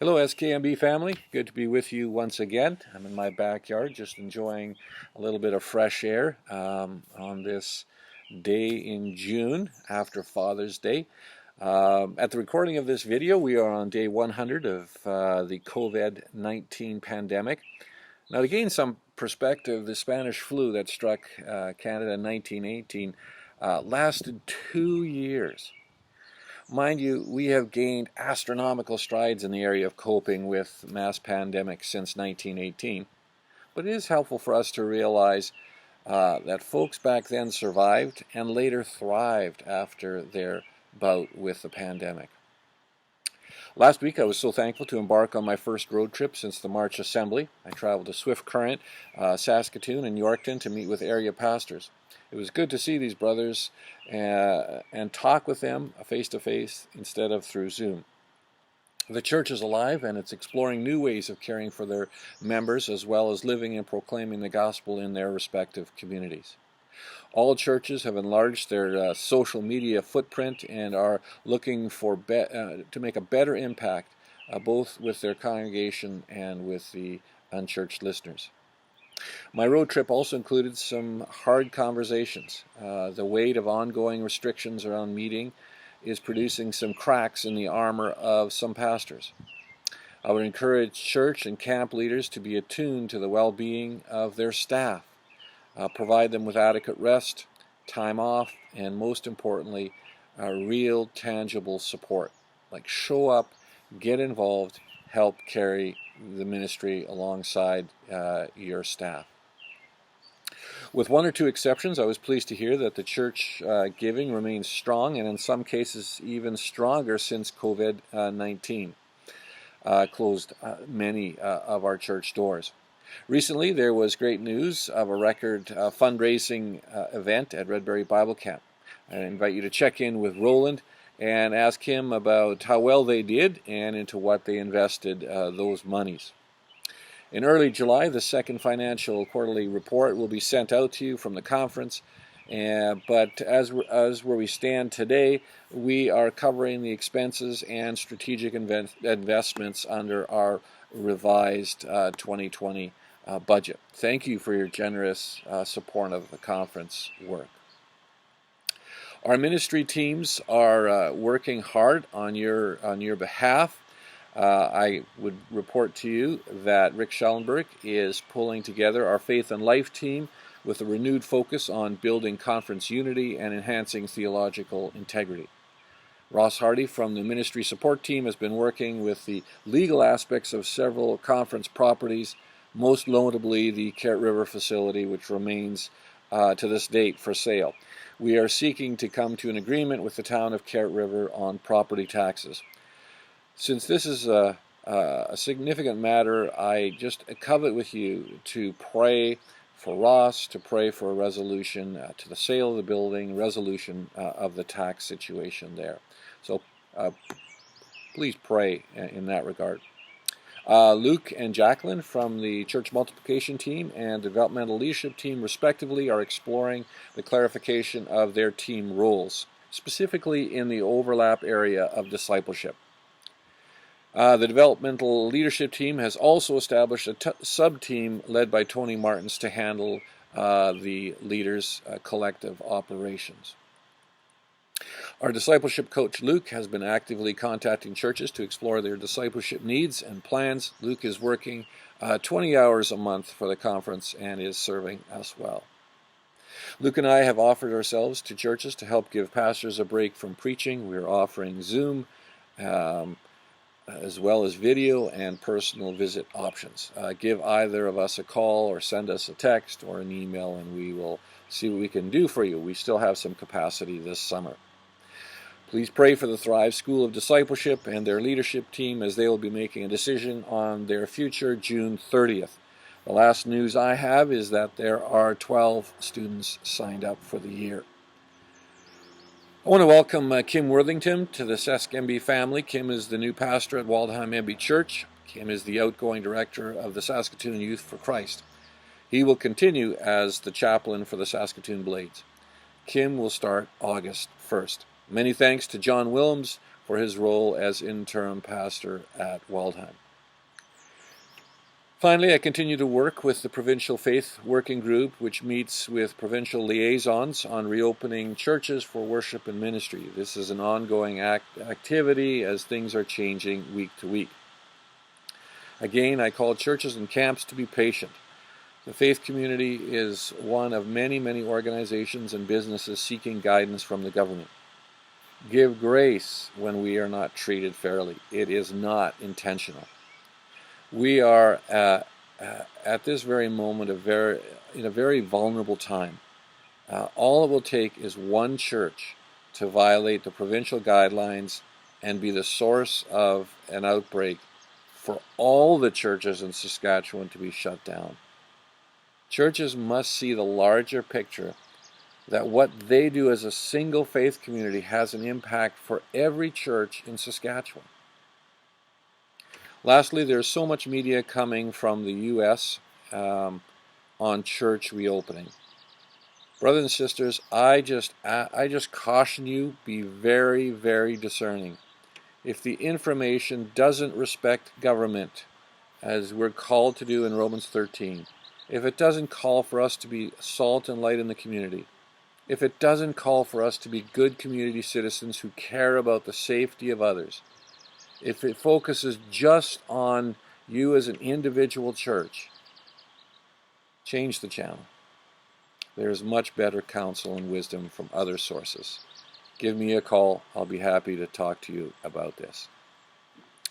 Hello, SKMB family. Good to be with you once again. I'm in my backyard just enjoying a little bit of fresh air on this day in June after Father's Day. At the recording of this video, we are on day 100 of the COVID-19 pandemic. Now, to gain some perspective, the Spanish flu that struck Canada in 1918 lasted 2 years. Mind you, we have gained astronomical strides in the area of coping with mass pandemics since 1918, but it is helpful for us to realize that folks back then survived and later thrived after their bout with the pandemic. Last week I was so thankful to embark on my first road trip since the March Assembly. I traveled to Swift Current, Saskatoon, and Yorkton to meet with area pastors. It was good to see these brothers and talk with them face-to-face instead of through Zoom. The church is alive and it's exploring new ways of caring for their members as well as living and proclaiming the gospel in their respective communities. All churches have enlarged their social media footprint and are looking for to make a better impact both with their congregation and with the unchurched listeners. My road trip also included some hard conversations. The weight of ongoing restrictions around meeting is producing some cracks in the armor of some pastors. I would encourage church and camp leaders to be attuned to the well-being of their staff, provide them with adequate rest, time off, and most importantly, real tangible support. Like show up, get involved, help carry the ministry alongside your staff. With one or two exceptions, I was pleased to hear that the church giving remains strong and in some cases even stronger since COVID-19 closed many of our church doors. Recently, there was great news of a record fundraising event at Redberry Bible Camp. I invite you to check in with Roland and ask him about how well they did and into what they invested those monies. In early July, the second financial quarterly report will be sent out to you from the conference, but as where we stand today, we are covering the expenses and strategic investments under our revised 2020 budget. Thank you for your generous support of the conference work. Our ministry teams are working hard on your behalf. I would report to you that Rick Schellenberg is pulling together our Faith and Life team with a renewed focus on building conference unity and enhancing theological integrity. Ross Hardy from the ministry support team has been working with the legal aspects of several conference properties, most notably the Carrot River facility, which remains to this date for sale. We are seeking to come to an agreement with the town of Carrot River on property taxes. Since this is a significant matter, I just covet with you to pray for Ross, to pray for a resolution to the sale of the building, resolution of the tax situation there. So please pray in that regard. Luke and Jacqueline from the church multiplication team and developmental leadership team respectively are exploring the clarification of their team roles, specifically in the overlap area of discipleship. The developmental leadership team has also established a sub-team led by Tony Martins to handle the leaders' collective operations. Our discipleship coach Luke has been actively contacting churches to explore their discipleship needs and plans. Luke is working 20 hours a month for the conference and is serving us well. Luke and I have offered ourselves to churches to help give pastors a break from preaching. We are offering Zoom as well as video and personal visit options. Give either of us a call or send us a text or an email and we will see what we can do for you. We still have some capacity this summer. Please pray for the Thrive School of Discipleship and their leadership team as they will be making a decision on their future June 30th. The last news I have is that there are 12 students signed up for the year. I want to welcome Kim Worthington to the SKMB family. Kim is the new pastor at Waldheim MB Church. Kim is the outgoing director of the Saskatoon Youth for Christ. He will continue as the chaplain for the Saskatoon Blades. Kim will start August 1st. Many thanks to John Willems for his role as interim pastor at Waldheim. Finally, I continue to work with the Provincial Faith Working Group, which meets with provincial liaisons on reopening churches for worship and ministry. This is an ongoing activity as things are changing week to week. Again, I call churches and camps to be patient. The faith community is one of many, many organizations and businesses seeking guidance from the government. Give grace when we are not treated fairly. It is not intentional. We are at this very moment in a very vulnerable time. All it will take is one church to violate the provincial guidelines and be the source of an outbreak for all the churches in Saskatchewan to be shut down. Churches must see the larger picture, that what they do as a single faith community has an impact for every church in Saskatchewan. Lastly, there's so much media coming from the U.S. On church reopening. Brothers and sisters, I just caution you, be very, very discerning. If the information doesn't respect government, as we're called to do in Romans 13, if it doesn't call for us to be salt and light in the community, if it doesn't call for us to be good community citizens who care about the safety of others, if it focuses just on you as an individual church, change the channel. There is much better counsel and wisdom from other sources. Give me a call. I'll be happy to talk to you about this.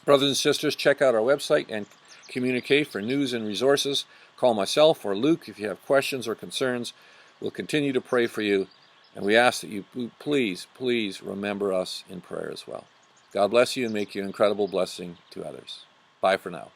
Brothers and sisters, check out our website and communicate for news and resources. Call myself or Luke if you have questions or concerns. We'll continue to pray for you, and we ask that you please remember us in prayer as well. God bless you and make you an incredible blessing to others. Bye for now.